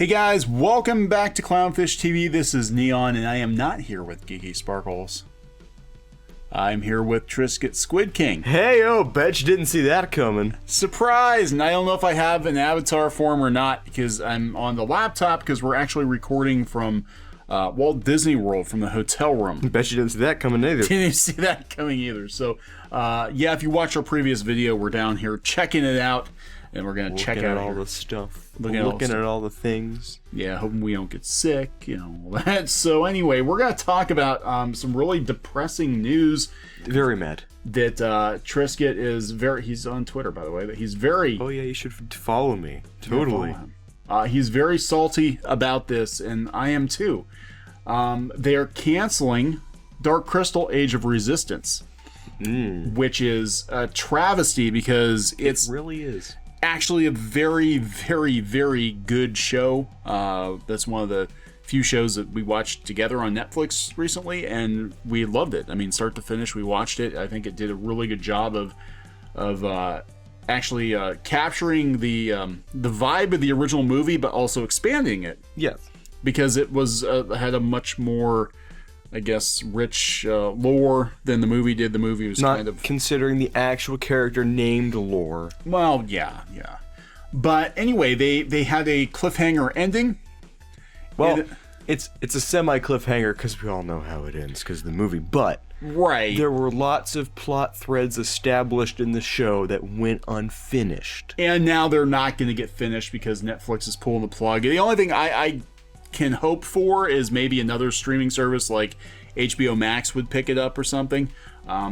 Hey guys, welcome back to Clownfish TV. This is Kneon, and I am not here with Geeky Sparkles. I'm here with Trisket SquidKing. Hey, bet you didn't see that coming. Surprise! And I don't know if I have an avatar form or not, because I'm on the laptop, because we're actually recording from Walt Disney World, from the hotel room. Bet you didn't see that coming either. Didn't see that coming either. So, yeah, if you watch our previous video, we're down here checking it out. And we're going to check out all the stuff. Looking at all the things. Yeah, hoping we don't get sick, all that. So anyway, we're going to talk about some really depressing news. Very mad. That Trisket is he's on Twitter, by the way, but he's very... Oh yeah, you should follow me. Totally. He's very salty about this, and I am too. They are canceling Dark Crystal Age of Resistance. Which is a travesty because it really is. Actually a very, very, very good show. That's one of the few shows that we watched together on Netflix recently, and we loved it. I mean, start to finish, we watched it. I think it did a really good job of actually capturing the vibe of the original movie, but also expanding it. Yes, because it was had a much more, I guess, rich lore than the movie did. The movie was not kind of... considering the actual character named lore. Well, yeah. But anyway, they had a cliffhanger ending. Well, it's a semi-cliffhanger because we all know how it ends because of the movie. But right, there were lots of plot threads established in the show that went unfinished. And now they're not going to get finished because Netflix is pulling the plug. The only thing I can hope for is maybe another streaming service like HBO Max would pick it up or something.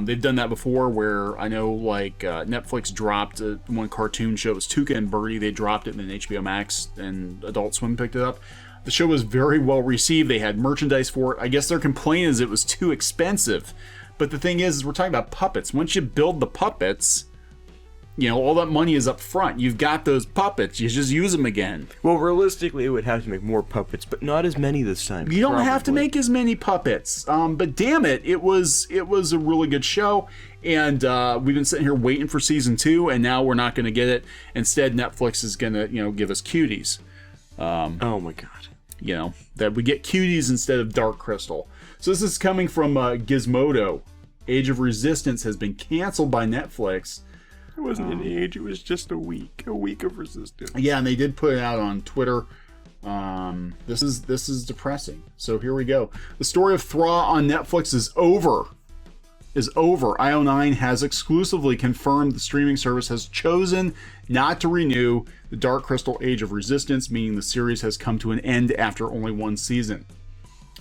They've done that before where I know like Netflix dropped one cartoon show. It was Tuca and Birdie. They dropped it and then HBO Max and Adult Swim picked it up. The show was very well received. They had merchandise for it. I guess their complaint is it was too expensive. But the thing is we're talking about puppets. Once you build the puppets, all that money is up front. You've got those puppets. You just use them again. Well, realistically, it would have to make more puppets, but not as many this time. You don't have to make as many puppets. But damn it, it was a really good show. And we've been sitting here waiting for season 2, and now we're not going to get it. Instead, Netflix is going to, give us Cuties. Oh my god. That we get Cuties instead of Dark Crystal. So this is coming from Gizmodo. Age of Resistance has been canceled by Netflix. It wasn't an age, it was just a week of Resistance. Yeah, and they did put it out on Twitter. This is depressing. So here we go. The story of Thraw on Netflix is over. IO9 has exclusively confirmed the streaming service has chosen not to renew the Dark Crystal Age of Resistance, meaning the series has come to an end after only one season.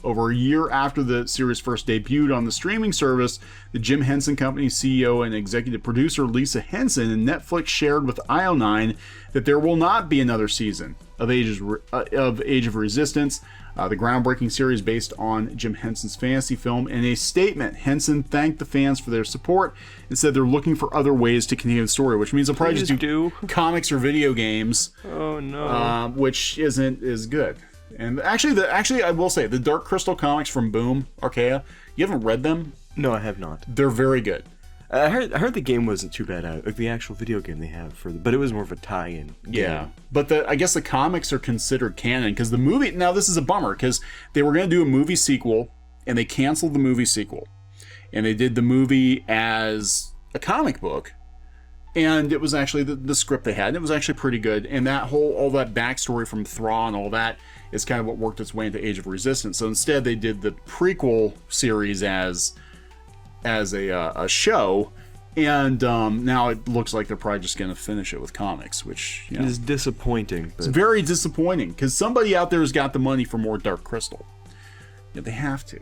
Over a year after the series first debuted on the streaming service, the Jim Henson Company's CEO and executive producer Lisa Henson and Netflix shared with IO9 that there will not be another season of Age of Resistance, the groundbreaking series based on Jim Henson's fantasy film. In a statement, Henson thanked the fans for their support and said they're looking for other ways to continue the story, which means they'll probably just do comics or video games. Oh no, which isn't as good. And actually, I will say the Dark Crystal comics from Boom Archaea. You haven't read them? No, I have not. They're very good. I heard the game wasn't too bad. Like the actual video game they have but it was more of a tie-in. Yeah, but I guess the comics are considered canon because the movie. Now this is a bummer because they were going to do a movie sequel and they canceled the movie sequel, and they did the movie as a comic book. And it was actually the script they had, and it was actually pretty good. And all that backstory from Thrawn and all that is kind of what worked its way into Age of Resistance. So instead, they did the prequel series as a show, and now it looks like they're probably just going to finish it with comics, which is disappointing. It's very disappointing because somebody out there has got the money for more Dark Crystal. They have to.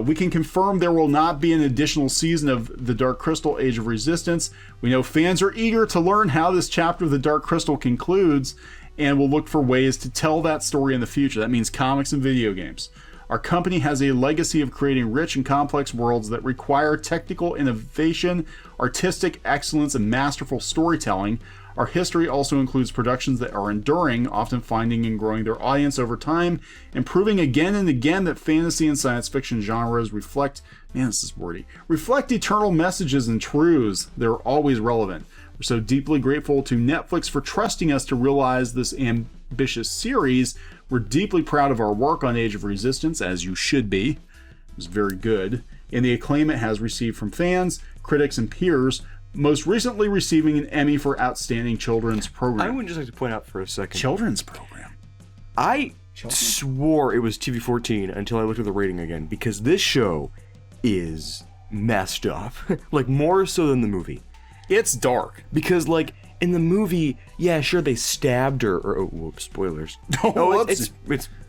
We can confirm there will not be an additional season of the Dark Crystal Age of Resistance. We know fans are eager to learn how this chapter of the Dark Crystal concludes, and will look for ways to tell that story in the future. That means comics and video games. Our company has a legacy of creating rich and complex worlds that require technical innovation, artistic excellence, and masterful storytelling. Our history also includes productions that are enduring, often finding and growing their audience over time, and proving again and again that fantasy and science fiction genres reflect eternal messages and truths that are always relevant. We're so deeply grateful to Netflix for trusting us to realize this ambitious series. We're deeply proud of our work on Age of Resistance, as you should be. It was very good. And the acclaim it has received from fans, critics, and peers, most recently receiving an Emmy for Outstanding Children's Program. I would just like to point out for a second. Children's Program. I swore it was TV-14 until I looked at the rating again, because this show is messed up. Like, more so than the movie. It's dark. Because, like, in the movie, yeah, sure, they stabbed her, or, oh, whoops, spoilers. It's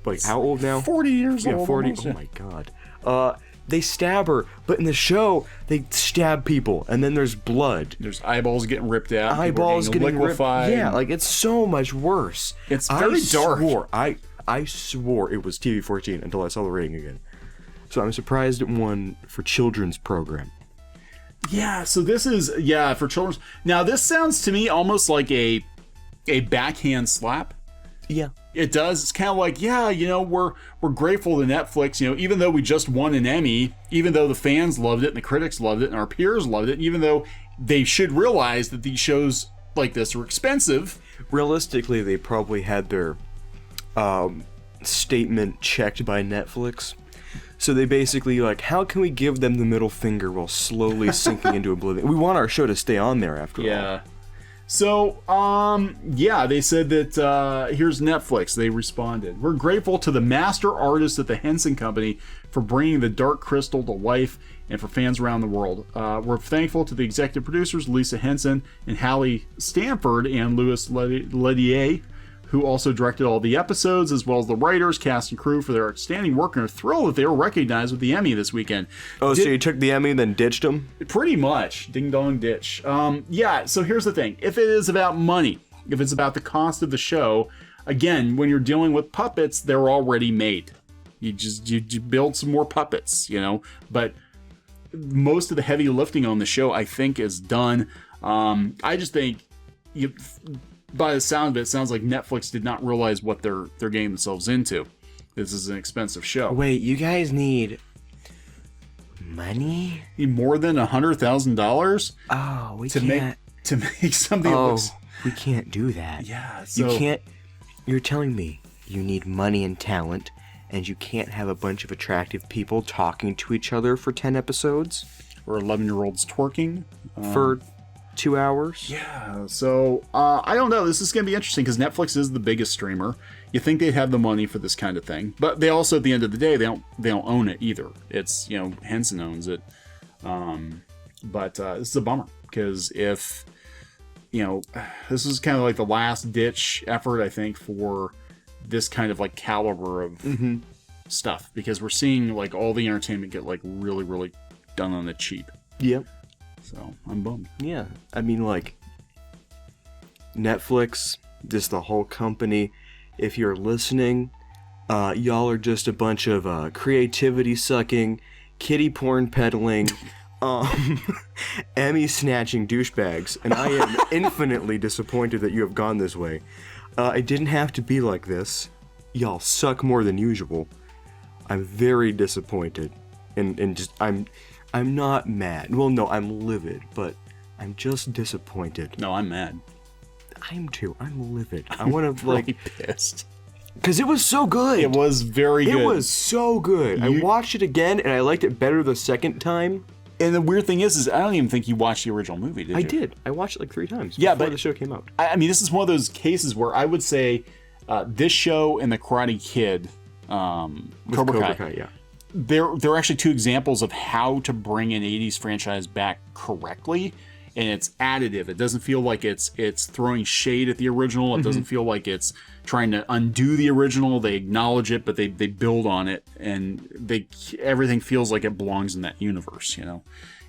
like, how old now? 40 years old. Yeah, 40, almost, oh my god. They stab her, but in the show, they stab people, and then there's blood. There's eyeballs getting ripped out. Eyeballs getting liquefied. Yeah, like, it's so much worse. It's very dark. I swore it was TV-14 until I saw the rating again. So I'm surprised it won for children's program. Yeah, so this is, for children's. Now, this sounds to me almost like a backhand slap. Yeah. It does. It's kind of like, we're grateful to Netflix, even though we just won an Emmy, even though the fans loved it and the critics loved it and our peers loved it, and even though they should realize that these shows like this are expensive. Realistically, they probably had their statement checked by Netflix. So they basically, like, how can we give them the middle finger while slowly sinking into oblivion? We want our show to stay on there after all. Yeah. So, they said that, here's Netflix. They responded. We're grateful to the master artists at the Henson Company for bringing the Dark Crystal to life and for fans around the world. We're thankful to the executive producers, Lisa Henson and Hallie Stanford and Louis Ledier, who also directed all the episodes, as well as the writers, cast, and crew for their outstanding work, and are thrilled that they were recognized with the Emmy this weekend. Oh, so you took the Emmy and then ditched them? Pretty much. Ding dong ditch. So here's the thing. If it is about money, if it's about the cost of the show, again, when you're dealing with puppets, they're already made. You build some more puppets, but most of the heavy lifting on the show, I think, is done. I just think by the sound of it, it sounds like Netflix did not realize what they're getting themselves into. This is an expensive show. Wait, you guys need money? Need more than $100,000? Oh, we to can't make something that looks. We can't do that. Yeah, so you can't. You're telling me you need money and talent, and you can't have a bunch of attractive people talking to each other for 10 episodes? Or 11-year-olds twerking for 2 hours? Yeah, so I don't know. This is going to be interesting because Netflix is the biggest streamer. You think they'd have the money for this kind of thing, but they also, at the end of the day, they don't own it either. It's Henson owns it, but this is a bummer because if this is kind of like the last ditch effort, I think, for this kind of like caliber of stuff, because we're seeing like all the entertainment get like really, really done on the cheap. Yep. So I'm bummed. Yeah, I mean, like, Netflix, just the whole company, if you're listening, y'all are just a bunch of creativity sucking, kitty porn peddling, Emmy snatching douchebags, and I am infinitely disappointed that you have gone this way. It didn't have to be like this. Y'all suck more than usual. I'm very disappointed, and just I'm not mad. Well, no, I'm livid, but I'm just disappointed. No, I'm mad. I'm too. I'm livid. I want to Really pissed. Because it was so good. It was very good. It was so good. I watched it again, and I liked it better the second time. And the weird thing is I don't even think you watched the original movie, did you? I did. I watched it like 3 times before the show came out. I mean, this is one of those cases where I would say this show and The Karate Kid, Cobra Kai, yeah. They're actually 2 examples of how to bring an 80s franchise back correctly, and it's additive. It doesn't feel like it's throwing shade at the original. It doesn't feel like it's trying to undo the original. They acknowledge it, but they build on it, and everything feels like it belongs in that universe,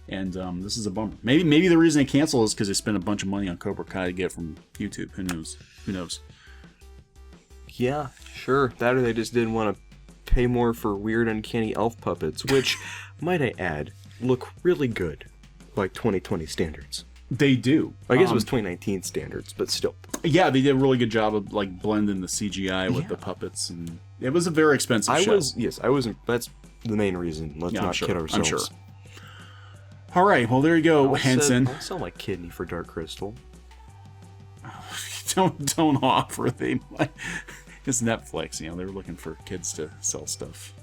And this is a bummer. Maybe the reason they cancel is because they spent a bunch of money on Cobra Kai to get it from YouTube. Who knows? Yeah, sure. That or they just didn't want to pay more for weird, uncanny elf puppets, which, might I add, look really good by 2020 standards. They do. I guess it was 2019 standards, but still. Yeah, they did a really good job of like blending the CGI with the puppets, and it was a very expensive show. I wasn't. That's the main reason. Let's not kid ourselves. I'm sure. All right, well there you go, Henson. I'll sell my kidney for Dark Crystal. don't offer. They might. It's Netflix, you know. They're looking for kids to sell stuff.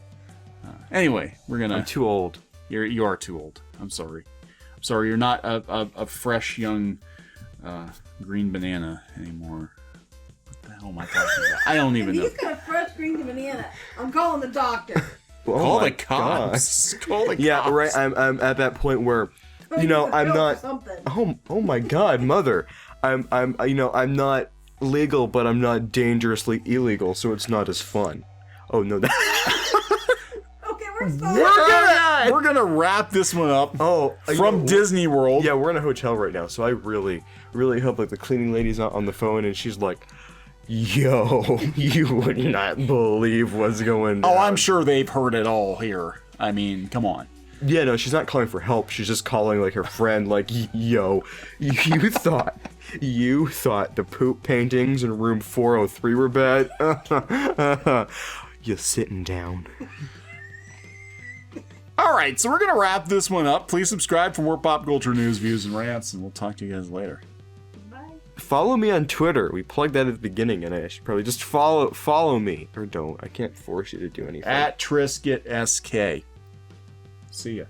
Anyway, we're gonna. I'm too old. You are too old. I'm sorry. You're not a fresh young green banana anymore. What the hell am I talking about? I don't even know. He's got a fresh green banana. I'm calling the doctor. Call the cops. Call the cops. Yeah, right. I'm at that point where, you know, I'm not. Oh my God, mother. I'm not legal, but I'm not dangerously illegal, so it's not as fun. Oh no, Okay, we're gonna wrap this one up. From Disney World. Yeah, we're in a hotel right now, so I really hope like the cleaning lady's not on the phone and she's like, "Yo, you would not believe what's going down." Oh, I'm sure they've heard it all here. I mean, come on. Yeah, no, she's not calling for help. She's just calling like her friend, like, "Yo, you thought the poop paintings in room 403 were bad? You're sitting down." Alright, so we're going to wrap this one up. Please subscribe for more pop culture news, views, and rants, and we'll talk to you guys later. Bye. Follow me on Twitter. We plugged that at the beginning, and I should probably just follow me. Or don't. I can't force you to do anything. @TriscuitSK. See ya.